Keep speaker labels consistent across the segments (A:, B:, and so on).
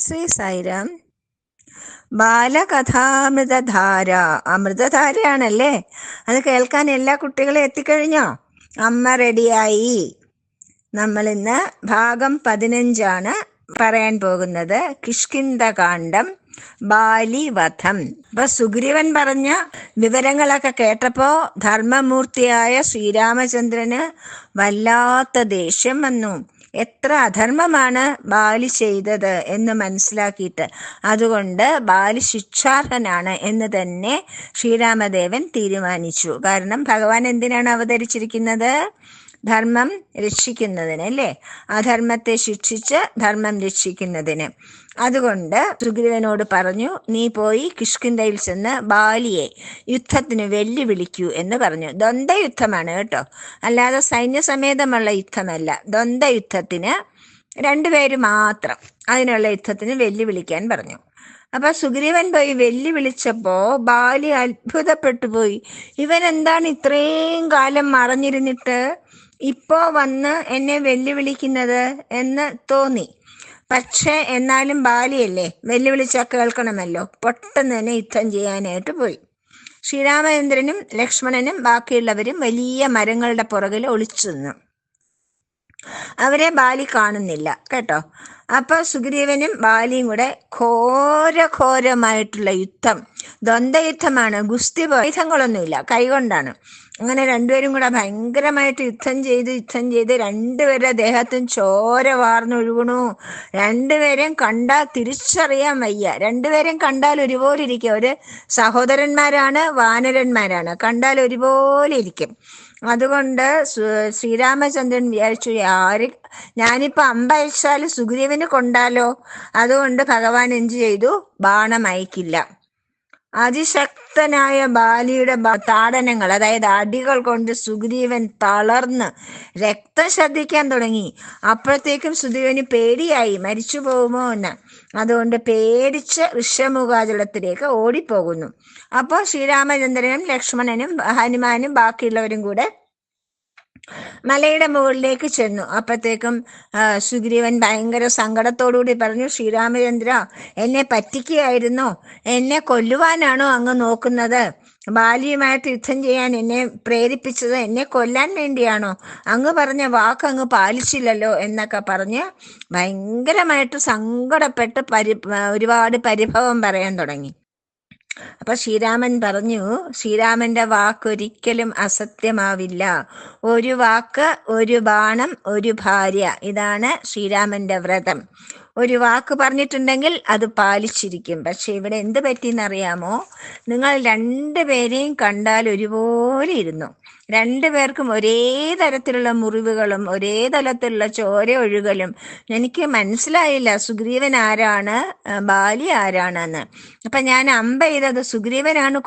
A: ശ്രീ സായിരാം. ബാലകഥാമൃതധാര, അമൃതധാരയാണല്ലേ, അത് കേൾക്കാൻ എല്ലാ കുട്ടികളും എത്തിക്കഴിഞ്ഞോ? അമ്മ റെഡിയായി. നമ്മൾ ഇന്ന് ഭാഗം 15 പറയാൻ പോകുന്നത്. കിഷ്കിന്ധകാണ്ഡം, ബാലിവധം. അപ്പൊ സുഗ്രീവൻ പറഞ്ഞ വിവരങ്ങളൊക്കെ കേട്ടപ്പോ ധർമ്മമൂർത്തിയായ ശ്രീരാമചന്ദ്രന് വല്ലാത്ത ദേഷ്യം വന്നു. എത്ര അധർമ്മമാണ് ബാലി ചെയ്തത് എന്ന് മനസ്സിലാക്കിയിട്ട്, അതുകൊണ്ട് ബാലി ശിക്ഷാർഹനാണ് എന്ന് തന്നെ ശ്രീരാമദേവൻ തീരുമാനിച്ചു. കാരണം ഭഗവാൻ എന്തിനാണ് അവതരിച്ചിരിക്കുന്നത്? ധർമ്മം രക്ഷിക്കുന്നതിന് അല്ലേ? അധർമ്മത്തെ ശിക്ഷിച്ച് ധർമ്മം രക്ഷിക്കുന്നതിന്. അതുകൊണ്ട് സുഗ്രീവനോട് പറഞ്ഞു, നീ പോയി കിഷ്കിന്ധയിൽ ചെന്ന് ബാലിയെ യുദ്ധത്തിന് വെല്ലുവിളിക്കൂ എന്ന് പറഞ്ഞു. ദ്വന്ദ്വയുദ്ധമാണ് കേട്ടോ, അല്ലാതെ സൈന്യസമേതമുള്ള യുദ്ധമല്ല. ദ്വന്ദ്വയുദ്ധത്തിന് 2 പേര് മാത്രം, അതിനുള്ള യുദ്ധത്തിന് വെല്ലുവിളിക്കാൻ പറഞ്ഞു. അപ്പൊ സുഗ്രീവൻ പോയി വെല്ലുവിളിച്ചപ്പോ ബാലി അത്ഭുതപ്പെട്ടു പോയി. ഇവൻ എന്താണ് ഇത്രയും കാലം മറഞ്ഞിരുന്നിട്ട് ഇപ്പോ വന്ന് എന്നെ വെല്ലുവിളിക്കുന്നത് എന്ന് തോന്നി. പക്ഷെ എന്നാലും ബാലിയല്ലേ, വെല്ലുവിളിച്ചാൽ കേൾക്കണമല്ലോ. പെട്ടെന്ന് തന്നെ യുദ്ധം ചെയ്യാനായിട്ട് പോയി. ശ്രീരാമചന്ദ്രനും ലക്ഷ്മണനും ബാക്കിയുള്ളവരും വലിയ മരങ്ങളുടെ പുറകിൽ ഒളിച്ചു നിന്നു. അവരെ ബാലി കാണുന്നില്ല കേട്ടോ. അപ്പൊ സുഗ്രീവനും ബാലിയും കൂടെ ഘോരമായിട്ടുള്ള യുദ്ധം, ദ്വന്ദ്വയുദ്ധമാണ്. ഗുസ്തി ആയുധങ്ങളൊന്നുമില്ല, കൈകൊണ്ടാണ്. അങ്ങനെ 2 പേരും കൂടെ ഭയങ്കരമായിട്ട് യുദ്ധം ചെയ്ത് 2 പേരുടെ ദേഹത്തും ചോര വാർന്നൊഴുകണു. 2 പേരെയും കണ്ടാൽ തിരിച്ചറിയാൻ വയ്യ. 2 പേരെയും കണ്ടാൽ ഒരുപോലെ ഇരിക്കും. ഒരു സഹോദരന്മാരാണ്, വാനരന്മാരാണ്, കണ്ടാൽ ഒരുപോലെ ഇരിക്കും. അതുകൊണ്ട് ശ്രീരാമചന്ദ്രൻ വിചാരിച്ചു, ഞാനിപ്പോ അമ്പയച്ചാൽ സുഗ്രീവന് കൊണ്ടാലോ. അതുകൊണ്ട് ഭഗവാൻ എന്ത് ചെയ്തു? ബാണം അയക്കില്ല. അതിശക്തനായ ബാലിയുടെ താടനങ്ങൾ, അതായത് അടികൾ കൊണ്ട് സുഗ്രീവൻ തളർന്ന് രക്തം ശ്രദ്ധിക്കാൻ തുടങ്ങി. അപ്പോഴത്തേക്കും സുഗ്രീവന് പേടിയായി, മരിച്ചു പോകുമോ എന്ന്. അതുകൊണ്ട് പേടിച്ച് ഋഷ്യമുഖാചലത്തിലേക്ക് ഓടിപ്പോകുന്നു. അപ്പോൾ ശ്രീരാമചന്ദ്രനും ലക്ഷ്മണനും ഹനുമാനും ബാക്കിയുള്ളവരും കൂടെ മലയുടെ മുകളിലേക്ക് ചെന്നു. അപ്പോഴത്തേക്കും സുഗ്രീവൻ ഭയങ്കര സങ്കടത്തോടുകൂടി പറഞ്ഞു, ശ്രീരാമചന്ദ്ര, എന്നെ പറ്റിക്കുകയായിരുന്നോ? എന്നെ കൊല്ലുവാനാണോ അങ്ങ് നോക്കുന്നത്? ബാലിയുമായിട്ട് യുദ്ധം ചെയ്യാൻ എന്നെ പ്രേരിപ്പിച്ചത് എന്നെ കൊല്ലാൻ വേണ്ടിയാണോ? അങ്ങ് പറഞ്ഞ വാക്ക് അങ്ങ് പാലിച്ചില്ലല്ലോ എന്നൊക്കെ പറഞ്ഞ് ഭയങ്കരമായിട്ട് സങ്കടപ്പെട്ട് ഒരുപാട് പരിഭവം പറയാൻ തുടങ്ങി. അപ്പൊ ശ്രീരാമൻ പറഞ്ഞു, ശ്രീരാമന്റെ വാക്കൊരിക്കലും അസത്യമാവില്ല. ഒരു വാക്ക്, ഒരു ബാണം, ഒരു ഭാര്യ. ഇതാണ് ശ്രീരാമന്റെ വ്രതം. ഒരു വാക്ക് പറഞ്ഞിട്ടുണ്ടെങ്കിൽ അത് പാലിച്ചിരിക്കും. പക്ഷെ ഇവിടെ എന്ത് പറ്റിയെന്നറിയാമോ? നിങ്ങൾ 2 പേരെയും കണ്ടാൽ ഒരുപോലെ ഇരുന്നു. 2 പേർക്കും ഒരേ തരത്തിലുള്ള മുറിവുകളും ഒരേ തരത്തിലുള്ള ചോര ഒഴുകലും. എനിക്ക് മനസ്സിലായില്ല സുഗ്രീവൻ ആരാണ്, ബാലി ആരാണെന്ന്. അപ്പൊ ഞാൻ അമ്പ ചെയ്തത് സുഗ്രീവനാണ്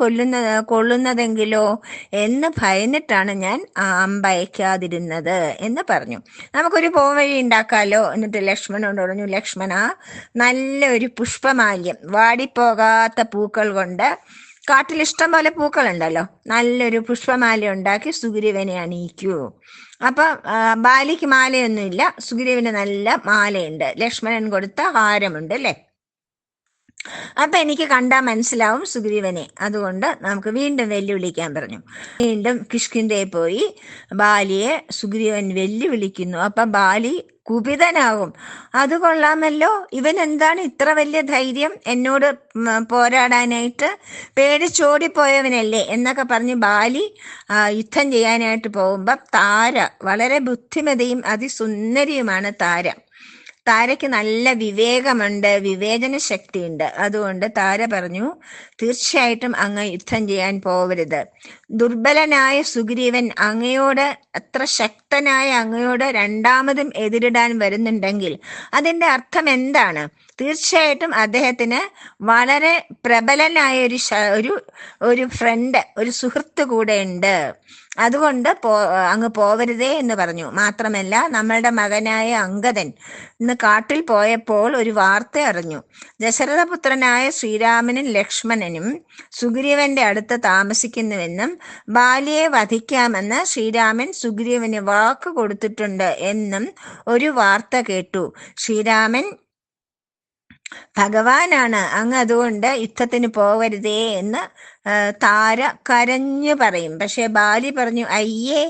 A: കൊള്ളുന്നതെങ്കിലോ എന്ന് ഭയന്നിട്ടാണ് ഞാൻ അമ്പയക്കാതിരുന്നത് എന്ന് പറഞ്ഞു. നമുക്കൊരു പോംവഴി ഉണ്ടാക്കാലോ. എന്നിട്ട് ലക്ഷ്മണനോട് പറഞ്ഞു, ലക്ഷ്മണ, നല്ലൊരു പുഷ്പമാല്യം, വാടിപ്പോകാത്ത പൂക്കൾ കൊണ്ട്, കാട്ടിൽ ഇഷ്ടം പോലെ പൂക്കളുണ്ടല്ലോ, നല്ലൊരു പുഷ്പമാല ഉണ്ടാക്കി സുഗ്രീവനെ അണിയിക്കൂ. അപ്പൊ ബാലിക്ക് മാലയൊന്നുമില്ല, സുഗ്രീവന് നല്ല മാലയുണ്ട്, ലക്ഷ്മണൻ കൊടുത്ത ഹാരമുണ്ട് അല്ലേ. അപ്പൊ എനിക്ക് കണ്ടാൽ മനസ്സിലാവും സുഗ്രീവനെ. അതുകൊണ്ട് നമുക്ക് വീണ്ടും വെല്ലുവിളിക്കാൻ പറഞ്ഞു. വീണ്ടും കിഷ്കിന്ധയിൽ പോയി ബാലിയെ സുഗ്രീവൻ വെല്ലുവിളിക്കുന്നു. അപ്പൊ ബാലി കുപിതനാകും. അത് കൊള്ളാമല്ലോ, ഇവൻ എന്താണ് ഇത്ര വലിയ ധൈര്യം എന്നോട് പോരാടാനായിട്ട്? പേടിച്ചോടിപ്പോയവനല്ലേ എന്നൊക്കെ പറഞ്ഞ് ബാലി യുദ്ധം ചെയ്യാനായിട്ട് പോകുമ്പം താര, വളരെ ബുദ്ധിമതിയും അതിസുന്ദരിയുമാണ് താര. താരയ്ക്ക് നല്ല വിവേകമുണ്ട്, വിവേചന ശക്തിയുണ്ട്. അതുകൊണ്ട് താര പറഞ്ഞു, തീർച്ചയായിട്ടും അങ്ങ് യുദ്ധം ചെയ്യാൻ പോവരുത്. ദുർബലനായ സുഗ്രീവൻ അങ്ങയോട്, അത്ര ശക്തനായ അങ്ങയോട് രണ്ടാമതും എതിരിടാൻ വരുന്നുണ്ടെങ്കിൽ അതിൻ്റെ അർത്ഥം എന്താണ്? തീർച്ചയായിട്ടും അദ്ദേഹത്തിന് വളരെ പ്രബലനായ ഒരു ഫ്രണ്ട്, ഒരു സുഹൃത്ത് കൂടെ ഉണ്ട്. അതുകൊണ്ട് അങ്ങ് പോവരുതേ എന്ന് പറഞ്ഞു. മാത്രമല്ല, നമ്മളുടെ മകനായ അംഗദൻ ഇന്ന് കാട്ടിൽ പോയപ്പോൾ ഒരു വാർത്ത അറിഞ്ഞു. ദശരഥപുത്രനായ ശ്രീരാമനും ലക്ഷ്മണനും സുഗ്രീവന്റെ അടുത്ത് താമസിക്കുന്നുവെന്നും ബാലിയെ വധിക്കാമെന്ന് ശ്രീരാമൻ സുഗ്രീവന് വാക്ക് കൊടുത്തിട്ടുണ്ട് എന്നും ഒരു വാർത്ത കേട്ടു. ശ്രീരാമൻ ഭഗവാനാണ് അങ്ങ്, അതുകൊണ്ട് യുദ്ധത്തിന് പോകരുതേ എന്ന് താര കരഞ്ഞു പറയും. പക്ഷെ ബാലി പറഞ്ഞു, അയ്യേ,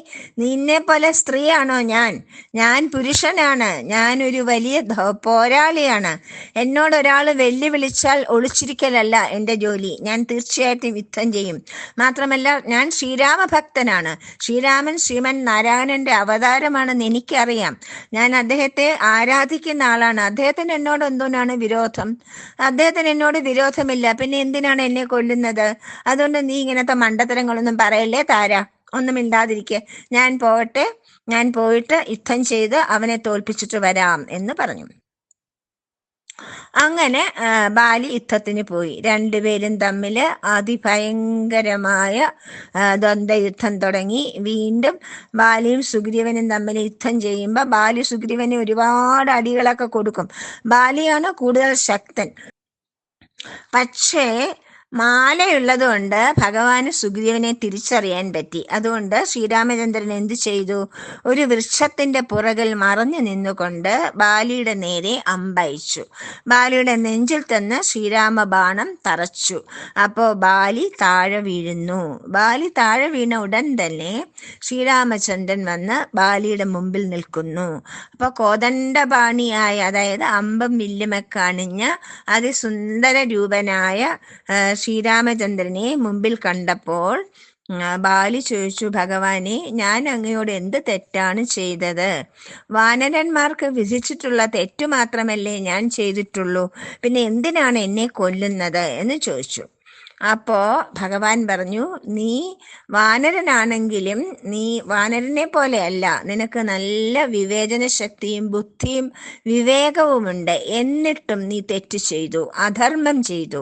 A: നിന്നെ പോലെ സ്ത്രീയാണോ ഞാൻ? ഞാൻ പുരുഷനാണ്, ഞാനൊരു വലിയ പോരാളിയാണ്. എന്നോട് ഒരാൾ വെല്ലുവിളിച്ചാൽ ഒളിച്ചിരിക്കലല്ല എൻ്റെ ജോലി. ഞാൻ തീർച്ചയായിട്ടും യുദ്ധം ചെയ്യും. മാത്രമല്ല, ഞാൻ ശ്രീരാമഭക്തനാണ്. ശ്രീരാമൻ ശ്രീമൻ നാരായണന്റെ അവതാരമാണെന്ന് എനിക്കറിയാം. ഞാൻ അദ്ദേഹത്തെ ആരാധിക്കുന്ന ആളാണ്. അദ്ദേഹത്തിന് എന്നോട് എന്തിനാണ് വിരോധം? അദ്ദേഹത്തിന് എന്നോട് വിരോധമില്ല, പിന്നെ എന്തിനാണ് എന്നെ കൊല്ലുന്നത്? അതുകൊണ്ട് നീ ഇങ്ങനത്തെ മണ്ടത്തരങ്ങളൊന്നും പറയല്ലേ താര, ഒന്നും മിണ്ടാതിരിക്കെ. ഞാൻ പോകട്ടെ, ഞാൻ പോയിട്ട് യുദ്ധം ചെയ്ത് അവനെ തോൽപ്പിച്ചിട്ട് വരാം എന്ന് പറഞ്ഞു. അങ്ങനെ ബാലി യുദ്ധത്തിന് പോയി. രണ്ടുപേരും തമ്മിൽ അതിഭയങ്കരമായ ദ്വന്ദ്വയുദ്ധം തുടങ്ങി. വീണ്ടും ബാലിയും സുഗ്രീവനും തമ്മിൽ യുദ്ധം ചെയ്യുമ്പോൾ ബാലി സുഗ്രീവന് ഒരുപാട് അടികളൊക്കെ കൊടുക്കും. ബാലിയാണ് കൂടുതൽ ശക്തൻ. പക്ഷേ മാലയുള്ളത് കൊണ്ട് ഭഗവാന് സുഗ്രീവനെ തിരിച്ചറിയാൻ പറ്റി. അതുകൊണ്ട് ശ്രീരാമചന്ദ്രൻ എന്തു ചെയ്തു? ഒരു വൃക്ഷത്തിന്റെ പുറകിൽ മറഞ്ഞു നിന്നുകൊണ്ട് ബാലിയുടെ നേരെ അമ്പയച്ചു. ബാലിയുടെ നെഞ്ചിൽ തന്നെ ശ്രീരാമ ബാണം തറച്ചു. അപ്പോൾ ബാലി താഴെ വീഴുന്നു. ബാലി താഴെ വീണ ഉടൻ തന്നെ ശ്രീരാമചന്ദ്രൻ വന്ന് ബാലിയുടെ മുമ്പിൽ നിൽക്കുന്നു. അപ്പോൾ കോദണ്ഡപാണിയായ, അതായത് അമ്പം വില്ലുമൊക്കെ അണിഞ്ഞ അതിസുന്ദര രൂപനായ ശ്രീരാമചന്ദ്രനെ മുമ്പിൽ കണ്ടപ്പോൾ ബാലി ചോദിച്ചു, ഭഗവാനെ, ഞാൻ അങ്ങയോട് എന്ത് തെറ്റാണ് ചെയ്തത്? വാനരന്മാർക്ക് വിധിച്ചിട്ടുള്ള തെറ്റു മാത്രമല്ലേ ഞാൻ ചെയ്തിട്ടുള്ളൂ, പിന്നെ എന്തിനാണ് എന്നെ കൊല്ലുന്നത് എന്ന് ചോദിച്ചു. അപ്പോ ഭഗവാൻ പറഞ്ഞു, നീ വാനരനാണെങ്കിലും നീ വാനരനെ പോലെ അല്ല. നിനക്ക് നല്ല വിവേചന ശക്തിയും ബുദ്ധിയും വിവേകവുമുണ്ട്. എന്നിട്ടും നീ തെറ്റ് ചെയ്തു, അധർമ്മം ചെയ്തു.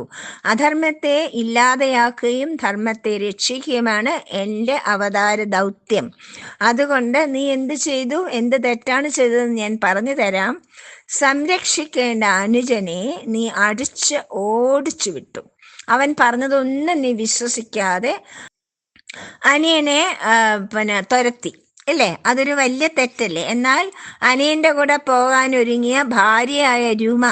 A: അധർമ്മത്തെ ഇല്ലാതെയാക്കുകയും ധർമ്മത്തെ രക്ഷിക്കുകയുമാണ് എൻ്റെ അവതാര ദൗത്യം. അതുകൊണ്ട് നീ എന്ത് ചെയ്തു, എന്ത് തെറ്റാണ് ചെയ്തതെന്ന് ഞാൻ പറഞ്ഞു തരാം. സംരക്ഷിക്കേണ്ട അനുജനെ നീ അടിച്ച് ഓടിച്ചു വിട്ടു. അവൻ പറഞ്ഞതൊന്നും നീ വിശ്വസിക്കാതെ അനിയനെ തുരത്തി, അല്ലേ? അതൊരു വലിയ തെറ്റല്ലേ? എന്നാൽ അനിയന്റെ കൂടെ പോകാൻ ഒരുങ്ങിയ ഭാര്യയായ രൂമ,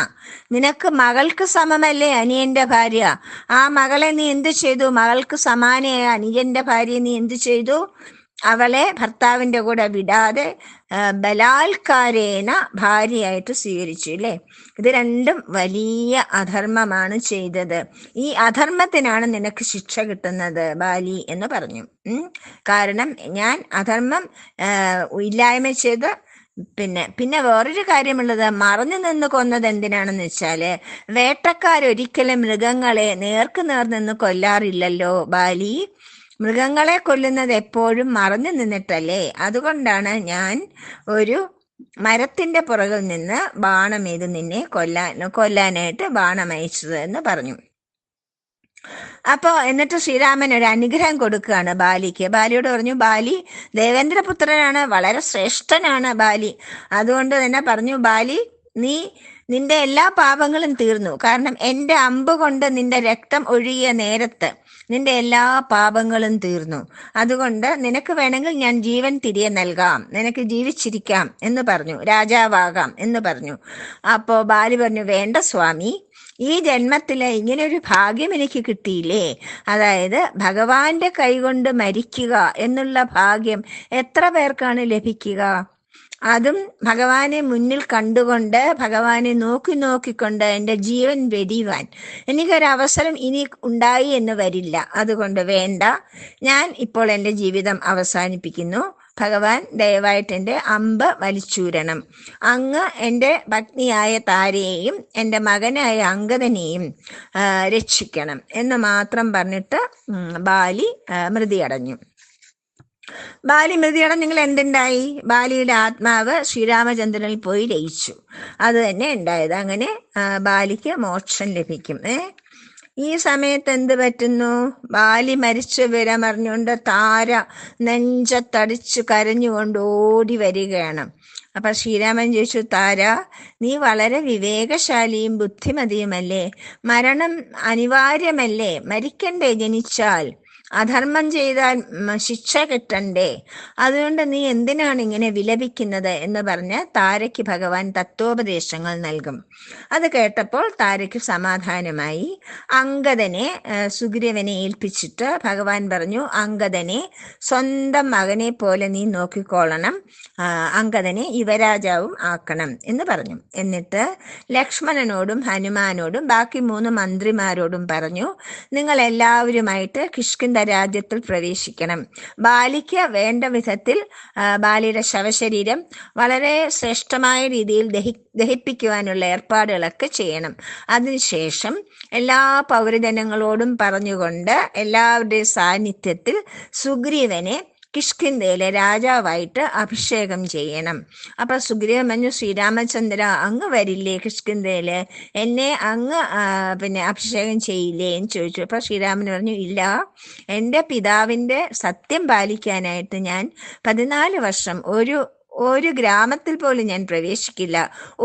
A: നിനക്ക് മകൾക്ക് സമമല്ലേ അനിയന്റെ ഭാര്യ? ആ മകളെ നീ എന്തു ചെയ്തു? മകൾക്ക് സമാനയായ അനുജന്റെ ഭാര്യയെ നീ എന്തു ചെയ്തു? അവളെ ഭർത്താവിൻ്റെ കൂടെ വിടാതെ ബലാത്കാരേണ ഭാര്യയായിട്ട് സ്വീകരിച്ചു, അല്ലേ? ഇത് രണ്ടും വലിയ അധർമ്മമാണ് ചെയ്തത്. ഈ അധർമ്മത്തിനാണ് നിനക്ക് ശിക്ഷ കിട്ടുന്നത് ബാലി എന്ന് പറഞ്ഞു. കാരണം ഞാൻ അധർമ്മം ഇല്ലായ്മ ചെയ്ത് പിന്നെ വേറൊരു കാര്യമുള്ളത്, മറഞ്ഞു നിന്ന് കൊന്നത് എന്തിനാണെന്ന് വെച്ചാല്, വേട്ടക്കാരൊരിക്കലും മൃഗങ്ങളെ നേർക്ക് നിന്ന് കൊല്ലാറില്ലല്ലോ ബാലി. മൃഗങ്ങളെ കൊല്ലുന്നത് എപ്പോഴും മറഞ്ഞു നിന്നിട്ടല്ലേ? അതുകൊണ്ടാണ് ഞാൻ ഒരു മരത്തിന്റെ പുറകിൽ നിന്ന് ബാണമെയ്ത് നിന്നെ കൊല്ലാനായിട്ട് ബാണം അയച്ചത് എന്ന് പറഞ്ഞു. എന്നിട്ട് ശ്രീരാമൻ ഒരു അനുഗ്രഹം കൊടുക്കുകയാണ് ബാലിക്ക്. ബാലിയോട് പറഞ്ഞു, ബാലി ദേവേന്ദ്രപുത്രനാണ്, വളരെ ശ്രേഷ്ഠനാണ് ബാലി. അതുകൊണ്ട് തന്നെ പറഞ്ഞു, ബാലി, നിന്റെ എല്ലാ പാപങ്ങളും തീർന്നു. കാരണം എൻ്റെ അമ്പ് കൊണ്ട് നിന്റെ രക്തം ഒഴുകിയ നേരത്ത് നിന്റെ എല്ലാ പാപങ്ങളും തീർന്നു. അതുകൊണ്ട് നിനക്ക് വേണമെങ്കിൽ ഞാൻ ജീവൻ തിരികെ നൽകാം, നിനക്ക് ജീവിച്ചിരിക്കാം എന്ന് പറഞ്ഞു, രാജാവാകാം എന്ന് പറഞ്ഞു. അപ്പോൾ ബാലി പറഞ്ഞു, വേണ്ട സ്വാമി, ഈ ജന്മത്തില് ഇങ്ങനൊരു ഭാഗ്യം എനിക്ക് കിട്ടിയില്ലേ? അതായത് ഭഗവാന്റെ കൈകൊണ്ട് മരിക്കുക എന്നുള്ള ഭാഗ്യം എത്ര പേർക്കാണ് ലഭിക്കുക? അതും ഭഗവാനെ മുന്നിൽ കണ്ടുകൊണ്ട്, ഭഗവാനെ നോക്കിക്കൊണ്ട് എൻ്റെ ജീവൻ വെടിയുവാൻ എനിക്കൊരവസരം ഇനി ഉണ്ടായി എന്ന് വരില്ല. അതുകൊണ്ട് വേണ്ട, ഞാൻ ഇപ്പോൾ എൻ്റെ ജീവിതം അവസാനിപ്പിക്കുന്നു. ഭഗവാൻ ദയവായിട്ട് എൻ്റെ അമ്പ് വലിച്ചൂരണം. അങ്ങ് എൻ്റെ പത്നിയായ താരയെയും എൻ്റെ മകനായ അങ്കദനെയും രക്ഷിക്കണം എന്ന് മാത്രം പറഞ്ഞിട്ട് ബാലി മൃതിയടഞ്ഞു. ബാലി മൃതിയടഞ്ഞെങ്കിൽ എന്തുണ്ടായി? ബാലിയുടെ ആത്മാവ് ശ്രീരാമചന്ദ്രനിൽ പോയി ലയിച്ചു. അത് തന്നെ ഉണ്ടായത്. അങ്ങനെ ബാലിക്ക് മോക്ഷം ലഭിക്കും. ഈ സമയത്ത് എന്ത് പറ്റുന്നു? ബാലി മരിച്ച വിവരം അറിഞ്ഞുകൊണ്ട് താര നെഞ്ചത്തടിച്ചു കരഞ്ഞുകൊണ്ട് ഓടി വരികയാണ്. അപ്പൊ ശ്രീരാമൻ ചോദിച്ചു, താര, നീ വളരെ വിവേകശാലിയും ബുദ്ധിമതിയുമല്ലേ? മരണം അനിവാര്യമല്ലേ? മരിക്കണ്ടേ ജനിച്ചാൽ? അധർമ്മം ചെയ്താൽ ശിക്ഷ കിട്ടണ്ടേ? അതുകൊണ്ട് നീ എന്തിനാണ് ഇങ്ങനെ വിലപിക്കുന്നത് എന്ന് പറഞ്ഞ് താരയ്ക്ക് ഭഗവാൻ തത്വോപദേശങ്ങൾ നൽകും. അത് കേട്ടപ്പോൾ താരയ്ക്ക് സമാധാനമായി. അംഗദനെ സുഗ്രീവനെ ഏൽപ്പിച്ചിട്ട് ഭഗവാൻ പറഞ്ഞു, അംഗദനെ സ്വന്തം മകനെ പോലെ നീ നോക്കിക്കോളണം, അംഗദനെ യുവരാജാവും ആക്കണം എന്ന് പറഞ്ഞു. എന്നിട്ട് ലക്ഷ്മണനോടും ഹനുമാനോടും ബാക്കി 3 മന്ത്രിമാരോടും പറഞ്ഞു, നിങ്ങൾ എല്ലാവരുമായിട്ട് കിഷ്കിന്ധ രാജ്യത്തിൽ പ്രവേശിക്കണം. ബാലിക്ക് വേണ്ട വിധത്തിൽ ബാലിയുടെ ശവശരീരം വളരെ ശ്രേഷ്ഠമായ രീതിയിൽ ദഹിപ്പിക്കുവാനുള്ള ഏർപ്പാടുകളൊക്കെ ചെയ്യണം. അതിനുശേഷം എല്ലാ പൗരജനങ്ങളോടും പറഞ്ഞുകൊണ്ട് എല്ലാവരുടെയും സാന്നിധ്യത്തിൽ സുഗ്രീവനെ കിഷ്കിന്ധയിലെ രാജാവായിട്ട് അഭിഷേകം ചെയ്യണം. അപ്പൊ സുഗ്രീവൻ പറഞ്ഞു, ശ്രീരാമചന്ദ്ര അങ്ങ് വരില്ലേ കിഷ്കിന്ധയില്, എന്നെ അങ്ങ് അഭിഷേകം ചെയ്യില്ലേ എന്ന് ചോദിച്ചു. അപ്പൊ ശ്രീരാമൻ പറഞ്ഞു, ഇല്ല, എൻ്റെ പിതാവിൻ്റെ സത്യം പാലിക്കാനായിട്ട് ഞാൻ 14 വർഷം ഒരു ഗ്രാമത്തിൽ പോലും ഞാൻ പ്രവേശിക്കില്ല,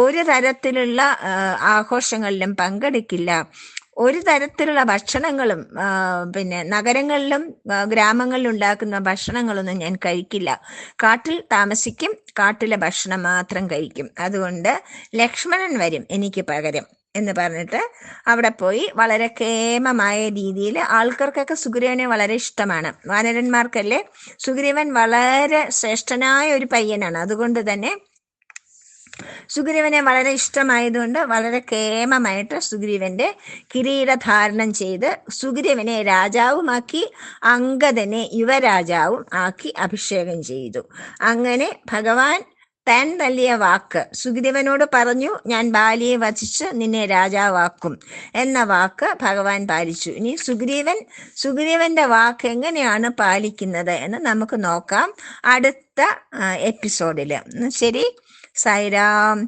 A: ഒരു തരത്തിലുള്ള ആഘോഷങ്ങളിലും പങ്കെടുക്കില്ല, ഒരു തരത്തിലുള്ള ഭക്ഷണങ്ങളും നഗരങ്ങളിലും ഗ്രാമങ്ങളിലും ഉണ്ടാക്കുന്ന ഭക്ഷണങ്ങളൊന്നും ഞാൻ കഴിക്കില്ല. കാട്ടിൽ താമസിക്കും, കാട്ടിലെ ഭക്ഷണം മാത്രം കഴിക്കും. അതുകൊണ്ട് ലക്ഷ്മണൻ വരും എനിക്ക് പകരം എന്ന് പറഞ്ഞിട്ട് അവിടെ പോയി വളരെ കേമമായ രീതിയിൽ, ആൾക്കാർക്കൊക്കെ സുഗ്രീവനെ വളരെ ഇഷ്ടമാണ്, വാനരന്മാർക്കല്ലേ. സുഗ്രീവൻ വളരെ ശ്രേഷ്ഠനായ ഒരു പയ്യനാണ്. അതുകൊണ്ട് തന്നെ സുഗ്രീവനെ വളരെ ഇഷ്ടമായതുകൊണ്ട് വളരെ കേമമായിട്ട് സുഗ്രീവന്റെ കിരീടധാരണം ചെയ്ത് സുഗ്രീവനെ രാജാവുമാക്കി, അംഗദനെ യുവരാജാവും ആക്കി അഭിഷേകം ചെയ്തു. അങ്ങനെ ഭഗവാൻ താൻ നൽകിയ വാക്ക് സുഗ്രീവനോട് പറഞ്ഞു, ഞാൻ ബാലിയെ വധിച്ച് നിന്നെ രാജാവാക്കും എന്ന വാക്ക് ഭഗവാൻ പാലിച്ചു. ഇനി സുഗ്രീവന്റെ വാക്ക് എങ്ങനെയാണ് പാലിക്കുന്നത് എന്ന് നമുക്ക് നോക്കാം അടുത്ത എപ്പിസോഡിൽ. ശരി, സായിരാം.